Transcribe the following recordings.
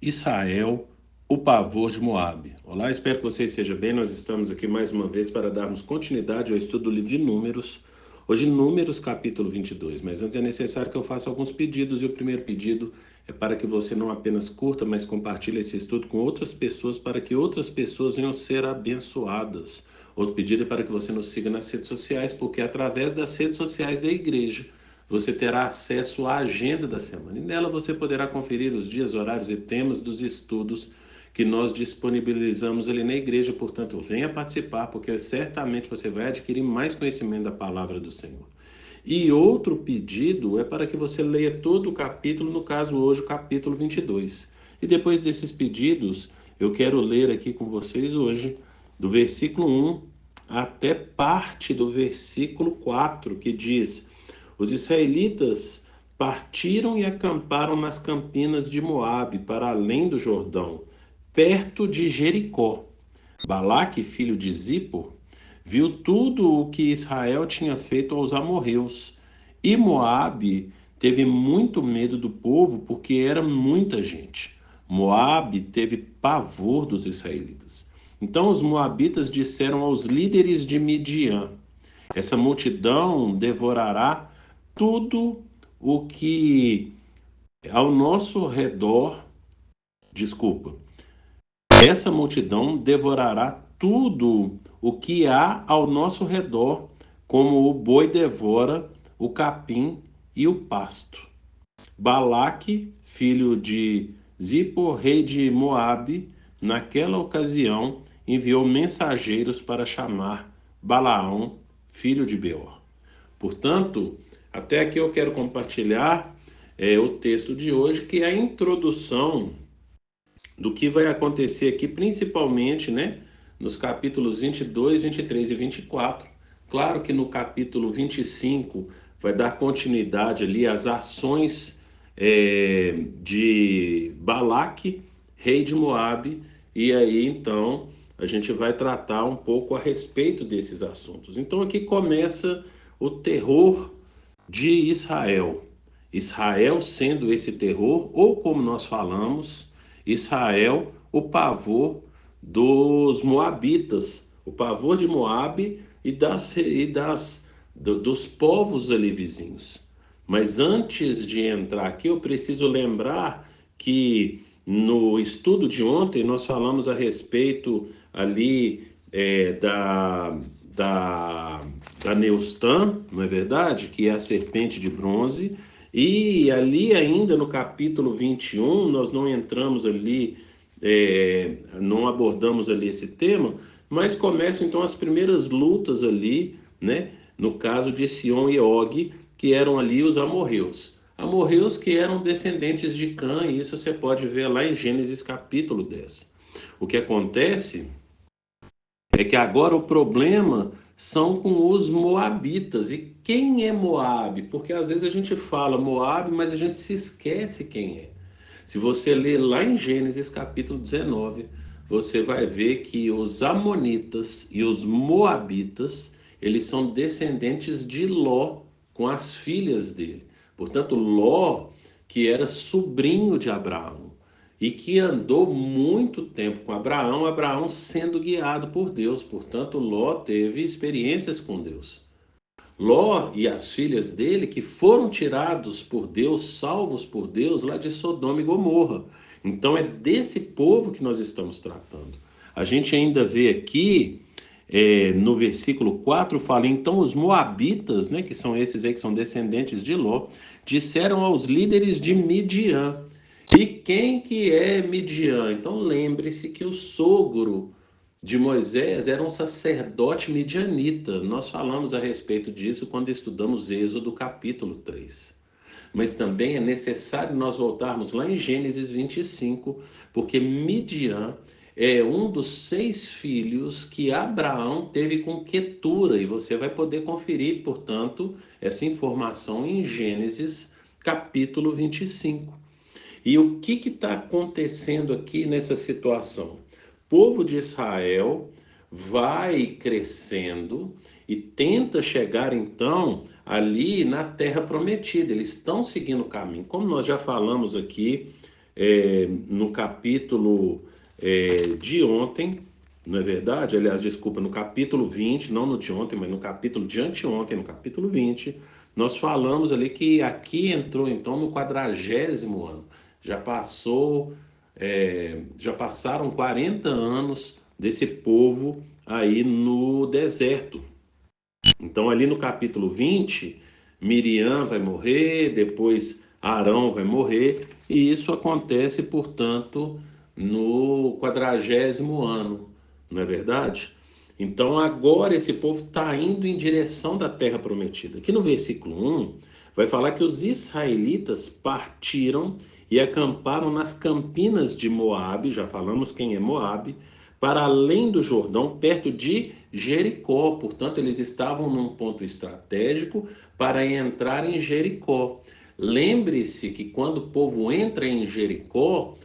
Israel, o pavor de Moabe. Olá, espero que você esteja bem. Nós estamos aqui mais uma vez para darmos continuidade ao estudo do livro de Números. Hoje, Números, capítulo 22. Mas antes é necessário que eu faça alguns pedidos. E o primeiro pedido é para que você não apenas curta, mas compartilhe esse estudo com outras pessoas, para que outras pessoas venham ser abençoadas. Outro pedido é para que você nos siga nas redes sociais, porque através das redes sociais da igreja, você terá acesso à agenda da semana e nela você poderá conferir os dias, horários e temas dos estudos que nós disponibilizamos ali na igreja. Portanto, venha participar, porque certamente você vai adquirir mais conhecimento da palavra do Senhor. E outro pedido é para que você leia todo o capítulo, no caso hoje o capítulo 22. E depois desses pedidos, eu quero ler aqui com vocês hoje, do versículo 1 até parte do versículo 4, que diz: Os israelitas partiram e acamparam nas campinas de Moabe, para além do Jordão, perto de Jericó. Balaque, filho de Zippor, viu tudo o que Israel tinha feito aos amorreus. E Moabe teve muito medo do povo, porque era muita gente. Moabe teve pavor dos israelitas. Então os moabitas disseram aos líderes de Midian: Essa multidão devorará tudo o que ao nosso redor, desculpa, essa multidão devorará tudo o que há ao nosso redor, como o boi devora o capim e o pasto. Balaque, filho de Zippor, rei de Moabe, naquela ocasião enviou mensageiros para chamar Balaão, filho de Beor. Portanto, até aqui eu quero compartilhar o texto de hoje, que é a introdução do que vai acontecer aqui, principalmente, né, nos capítulos 22, 23 e 24. Claro que no capítulo 25 vai dar continuidade ali às ações de Balaque, rei de Moabe, e aí então a gente vai tratar um pouco a respeito desses assuntos. Então aqui começa o terror de Israel. Israel sendo esse terror, ou como nós falamos, Israel, o pavor dos moabitas, o pavor de Moabe dos povos ali vizinhos. Mas antes de entrar aqui, eu preciso lembrar que no estudo de ontem nós falamos a respeito ali da, da Neustã, não é verdade? Que é a serpente de bronze. E ali ainda no capítulo 21, nós não entramos ali, não abordamos ali esse tema, mas começam então as primeiras lutas ali, né? No caso de Sion e Og, que eram ali os amorreus. Amorreus que eram descendentes de Cã, e isso você pode ver lá em Gênesis capítulo 10. O que acontece é que agora o problema são com os moabitas. E quem é Moabe? Porque às vezes a gente fala Moabe, mas a gente se esquece quem é. Se você ler lá em Gênesis capítulo 19, você vai ver que os amonitas e os moabitas, eles são descendentes de Ló com as filhas dele. Portanto, Ló, que era sobrinho de Abraão e que andou muito tempo com Abraão, Abraão sendo guiado por Deus. Portanto, Ló teve experiências com Deus. Ló e as filhas dele que foram tirados por Deus, salvos por Deus lá de Sodoma e Gomorra. Então é desse povo que nós estamos tratando. A gente ainda vê aqui no versículo 4 fala: então os moabitas, né, que são esses aí que são descendentes de Ló, disseram aos líderes de Midian. E quem que é Midian? Então lembre-se que o sogro de Moisés era um sacerdote midianita. Nós falamos a respeito disso quando estudamos Êxodo capítulo 3. Mas também é necessário nós voltarmos lá em Gênesis 25, porque Midian é um dos 6 filhos que Abraão teve com Quetura, e você vai poder conferir, portanto, essa informação em Gênesis capítulo 25. E o que está acontecendo aqui nessa situação? O povo de Israel vai crescendo e tenta chegar então ali na terra prometida. Eles estão seguindo o caminho. Como nós já falamos aqui no capítulo de ontem, não é verdade? Aliás, desculpa, no capítulo 20, não no de ontem, mas no capítulo de anteontem, no capítulo 20, nós falamos ali que aqui entrou então no 40º ano. Já passou, já passaram 40 anos desse povo aí no deserto. Então, ali no capítulo 20, Miriam vai morrer, depois Arão vai morrer, e isso acontece, portanto, no 40º ano, não é verdade? Então, agora esse povo está indo em direção da terra prometida. Aqui no versículo 1, vai falar que os israelitas partiram e acamparam nas campinas de Moabe, já falamos quem é Moabe, para além do Jordão, perto de Jericó. Portanto, eles estavam num ponto estratégico para entrar em Jericó. Lembre-se que quando o povo entra em Jericó,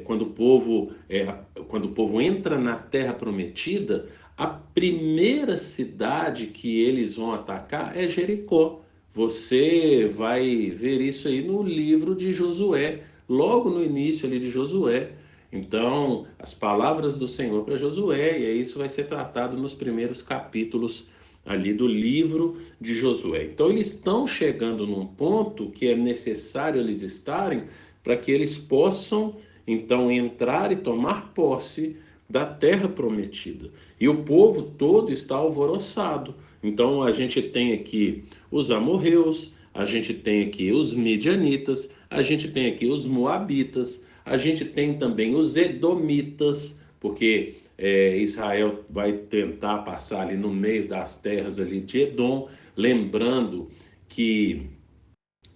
quando o povo entra na Terra Prometida, a primeira cidade que eles vão atacar é Jericó. Você vai ver isso aí no livro de Josué, logo no início ali de Josué. Então, as palavras do Senhor para Josué, e isso vai ser tratado nos primeiros capítulos ali do livro de Josué. Então, eles estão chegando num ponto que é necessário eles estarem para que eles possam, então, entrar e tomar posse da terra prometida. E o povo todo está alvoroçado. Então, a gente tem aqui os amorreus, a gente tem aqui os midianitas, a gente tem aqui os moabitas, a gente tem também os edomitas, porque Israel vai tentar passar ali no meio das terras ali de Edom, lembrando que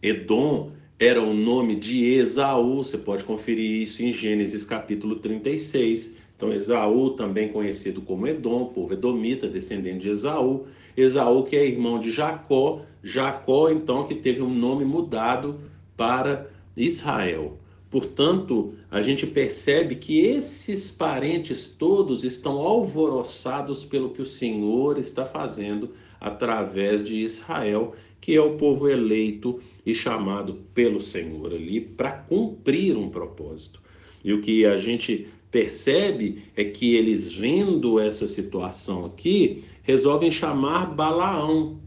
Edom era o nome de Esaú, você pode conferir isso em Gênesis capítulo 36. Então, Esaú, também conhecido como Edom, povo edomita, descendente de Esaú. Esaú, que é irmão de Jacó. Jacó, então, que teve um nome mudado para Israel. Portanto, a gente percebe que esses parentes todos estão alvoroçados pelo que o Senhor está fazendo através de Israel, que é o povo eleito e chamado pelo Senhor ali para cumprir um propósito. E o que a gente percebe é que eles, vendo essa situação aqui, resolvem chamar Balaão.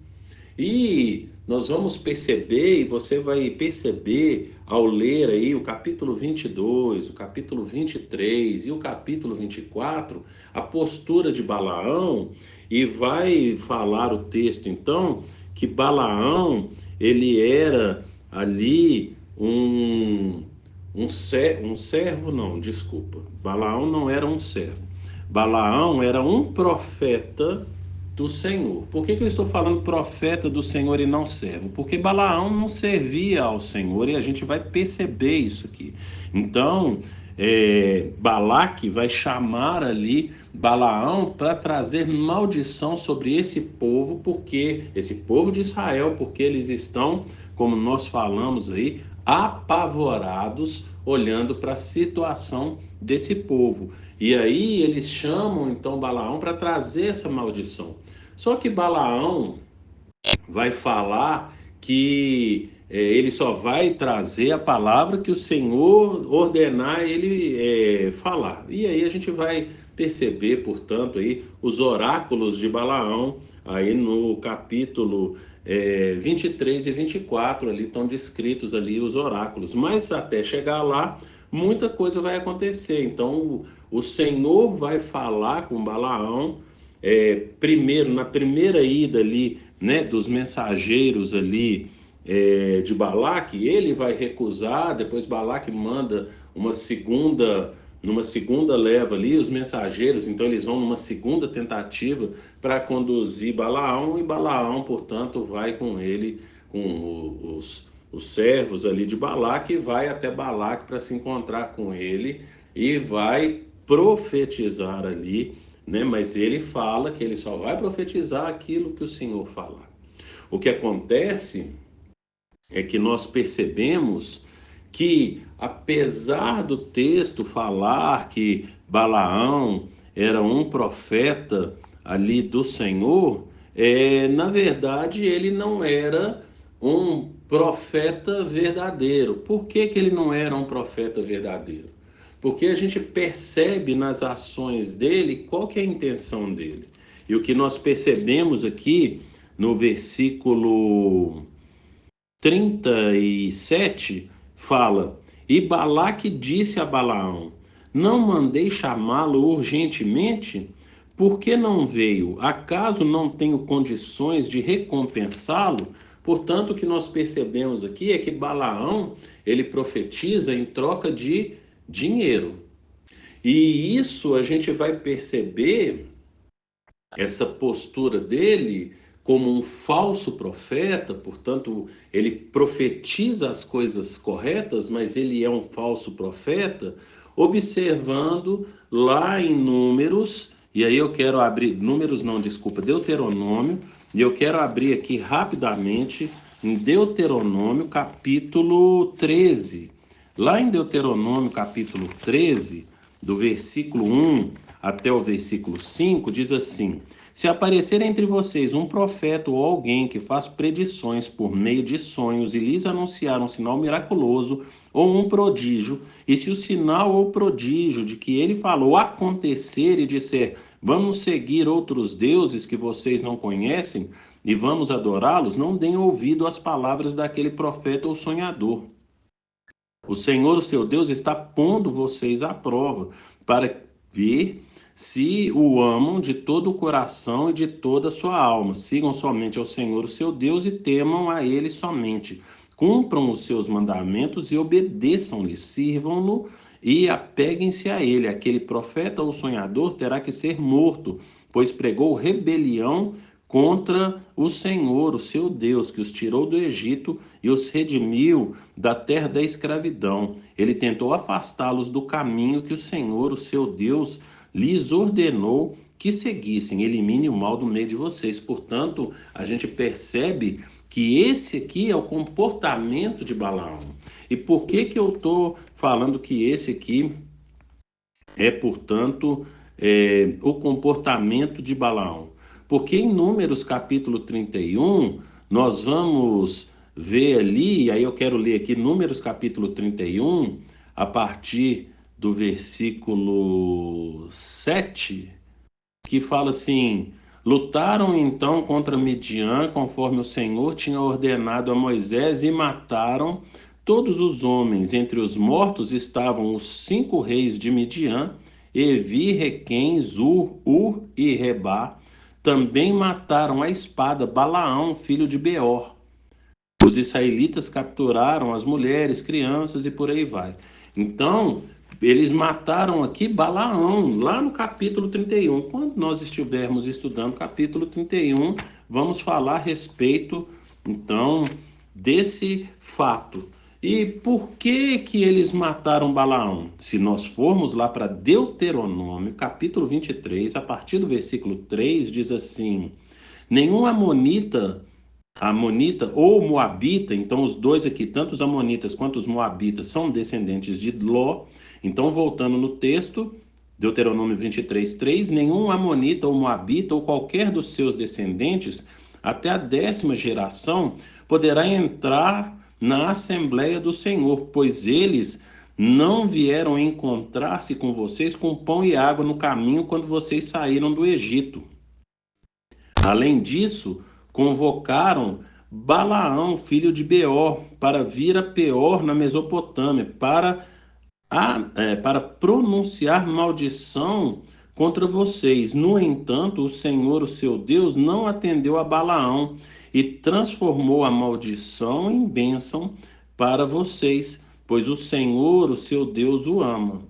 E nós vamos perceber, e você vai perceber ao ler aí o capítulo 22, o capítulo 23 e o capítulo 24, a postura de Balaão, e vai falar o texto então que Balaão, ele era ali um servo, não, desculpa. Balaão não era um servo. Balaão era um profeta do Senhor. Por que eu estou falando profeta do Senhor e não servo? Porque Balaão não servia ao Senhor e a gente vai perceber isso aqui. Então, Balaque vai chamar ali Balaão para trazer maldição sobre esse povo, porque esse povo de Israel, porque eles estão, como nós falamos aí, apavorados olhando para a situação desse povo. E aí eles chamam então Balaão para trazer essa maldição. Só que Balaão vai falar que ele só vai trazer a palavra que o Senhor ordenar ele falar. E aí a gente vai perceber, portanto, aí os oráculos de Balaão, aí no capítulo 23 e 24, ali estão descritos ali os oráculos. Mas até chegar lá, muita coisa vai acontecer. Então o Senhor vai falar com Balaão, primeiro, na primeira ida ali, né, dos mensageiros ali de Balaque, ele vai recusar, depois Balaque manda numa segunda leva ali, os mensageiros, então eles vão numa segunda tentativa para conduzir Balaão, e Balaão, portanto, vai com ele, com os servos ali de Balaque, e vai até Balaque para se encontrar com ele, e vai profetizar ali, né? Mas ele fala que ele só vai profetizar aquilo que o Senhor falar. O que acontece é que nós percebemos que, apesar do texto falar que Balaão era um profeta ali do Senhor, na verdade ele não era um profeta verdadeiro. Por que que ele não era um profeta verdadeiro? Porque a gente percebe nas ações dele qual que é a intenção dele. E o que nós percebemos aqui no versículo 37 fala: E Balaque disse a Balaão: Não mandei chamá-lo urgentemente? Por que não veio? Acaso não tenho condições de recompensá-lo? Portanto, o que nós percebemos aqui é que Balaão, ele profetiza em troca de dinheiro. E isso a gente vai perceber essa postura dele como um falso profeta, portanto, ele profetiza as coisas corretas, mas ele é um falso profeta, observando lá em Números, e aí eu quero abrir, Números não, desculpa, Deuteronômio, e eu quero abrir aqui rapidamente em Deuteronômio capítulo 13. Lá em Deuteronômio capítulo 13, do versículo 1 até o versículo 5, diz assim: Se aparecer entre vocês um profeta ou alguém que faz predições por meio de sonhos e lhes anunciar um sinal miraculoso ou um prodígio, e se o sinal ou prodígio de que ele falou acontecer e disser: Vamos seguir outros deuses que vocês não conhecem e vamos adorá-los, não deem ouvido às palavras daquele profeta ou sonhador. O Senhor, o seu Deus, está pondo vocês à prova para ver se o amam de todo o coração e de toda a sua alma. Sigam somente ao Senhor, o seu Deus, e temam a Ele somente. Cumpram os seus mandamentos e obedeçam-lhe, sirvam-no e apeguem-se a Ele. Aquele profeta ou sonhador terá que ser morto, pois pregou rebelião contra o Senhor, o seu Deus, que os tirou do Egito e os redimiu da terra da escravidão. Ele tentou afastá-los do caminho que o Senhor, o seu Deus, lhes ordenou que seguissem. Elimine o mal do meio de vocês. Portanto, a gente percebe que esse aqui é o comportamento de Balaão. E por que que eu estou falando que esse aqui é, portanto, o comportamento de Balaão? Porque em Números capítulo 31, nós vamos ver ali, e aí eu quero ler aqui Números capítulo 31, a partir do versículo 7, que fala assim: Lutaram então contra Midian, conforme o Senhor tinha ordenado a Moisés, e mataram todos os homens. Entre os mortos estavam os 5 reis de Midian, Evi, Requem, Zur, Ur e Rebá. Também mataram a espada Balaão, filho de Beor. Os israelitas capturaram as mulheres, crianças e por aí vai. Então, eles mataram aqui Balaão, lá no capítulo 31. Quando nós estivermos estudando o capítulo 31, vamos falar a respeito, então, desse fato. E por que que eles mataram Balaão? Se nós formos lá para Deuteronômio, capítulo 23, a partir do versículo 3, diz assim: Nenhum Amonita ou Moabita, então os dois aqui, tanto os Amonitas quanto os Moabitas, são descendentes de Ló. Então, voltando no texto, Deuteronômio 23, 3, nenhum Amonita ou Moabita ou qualquer dos seus descendentes, até a 10ª geração, poderá entrar na Assembleia do Senhor, pois eles não vieram encontrar-se com vocês com pão e água no caminho quando vocês saíram do Egito. Além disso, convocaram Balaão, filho de Beor, para vir a Peor na Mesopotâmia, para pronunciar maldição contra vocês. No entanto, o Senhor, o seu Deus, não atendeu a Balaão e transformou a maldição em bênção para vocês, pois o Senhor, o seu Deus, o ama.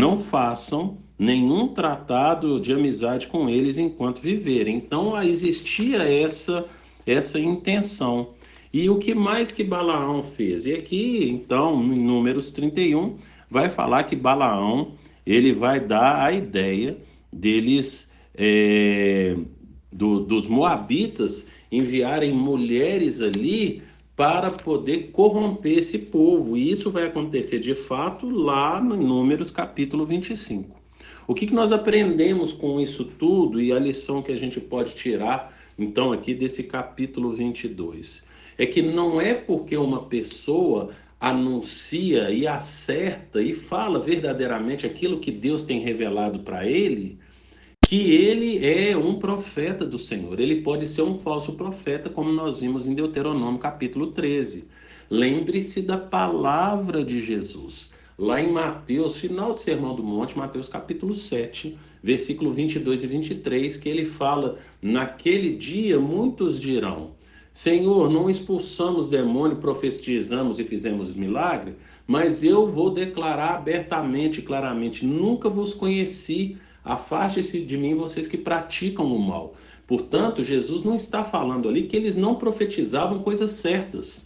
Não façam nenhum tratado de amizade com eles enquanto viverem. Então existia essa intenção. E o que mais que Balaão fez? E aqui, então, em Números 31, vai falar que Balaão, ele vai dar a ideia deles, dos moabitas, enviarem mulheres ali para poder corromper esse povo. E isso vai acontecer de fato lá no Números capítulo 25. O que nós aprendemos com isso tudo e a lição que a gente pode tirar, então, aqui desse capítulo 22? É que não é porque uma pessoa anuncia e acerta e fala verdadeiramente aquilo que Deus tem revelado para ele, que ele é um profeta do Senhor. Ele pode ser um falso profeta, como nós vimos em Deuteronômio capítulo 13. Lembre-se da palavra de Jesus. Lá em Mateus, final do Sermão do Monte, Mateus capítulo 7, versículo 22 e 23, que ele fala: naquele dia muitos dirão: Senhor, não expulsamos demônio, profetizamos e fizemos milagre, mas eu vou declarar abertamente e claramente: nunca vos conheci. Afaste-se de mim, vocês que praticam o mal. Portanto, Jesus não está falando ali que eles não profetizavam coisas certas,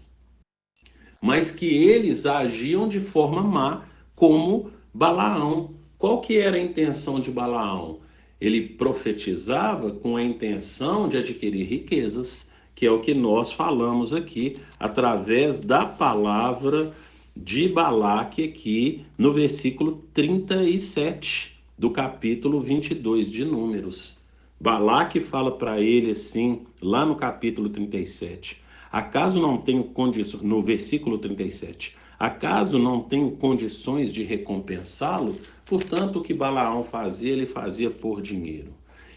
mas que eles agiam de forma má, como Balaão. Qual que era a intenção de Balaão? Ele profetizava com a intenção de adquirir riquezas, que é o que nós falamos aqui, através da palavra de Balaque aqui no versículo 37 do capítulo 22 de Números. Balaque fala para ele assim, lá no capítulo 37. Acaso não tenho condições, no versículo 37, acaso não tenho condições de recompensá-lo? Portanto, o que Balaão fazia, ele fazia por dinheiro.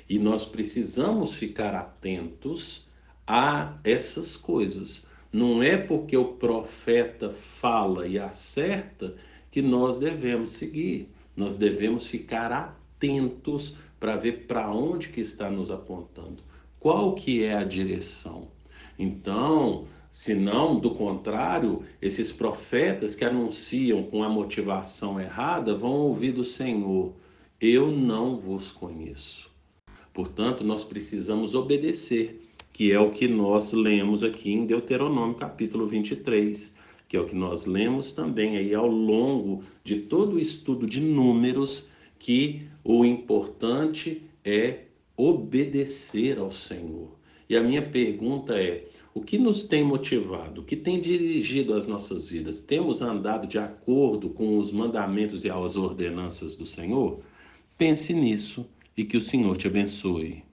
E nós precisamos ficar atentos a essas coisas. Não é porque o profeta fala e acerta que nós devemos seguir. Nós devemos ficar atentos para ver para onde que está nos apontando. Qual que é a direção? Então, se não, do contrário, esses profetas que anunciam com a motivação errada vão ouvir do Senhor: eu não vos conheço. Portanto, nós precisamos obedecer, que é o que nós lemos aqui em Deuteronômio capítulo 23, que é o que nós lemos também aí ao longo de todo o estudo de Números, que o importante é obedecer ao Senhor. E a minha pergunta é: o que nos tem motivado? O que tem dirigido as nossas vidas? Temos andado de acordo com os mandamentos e as ordenanças do Senhor? Pense nisso e que o Senhor te abençoe.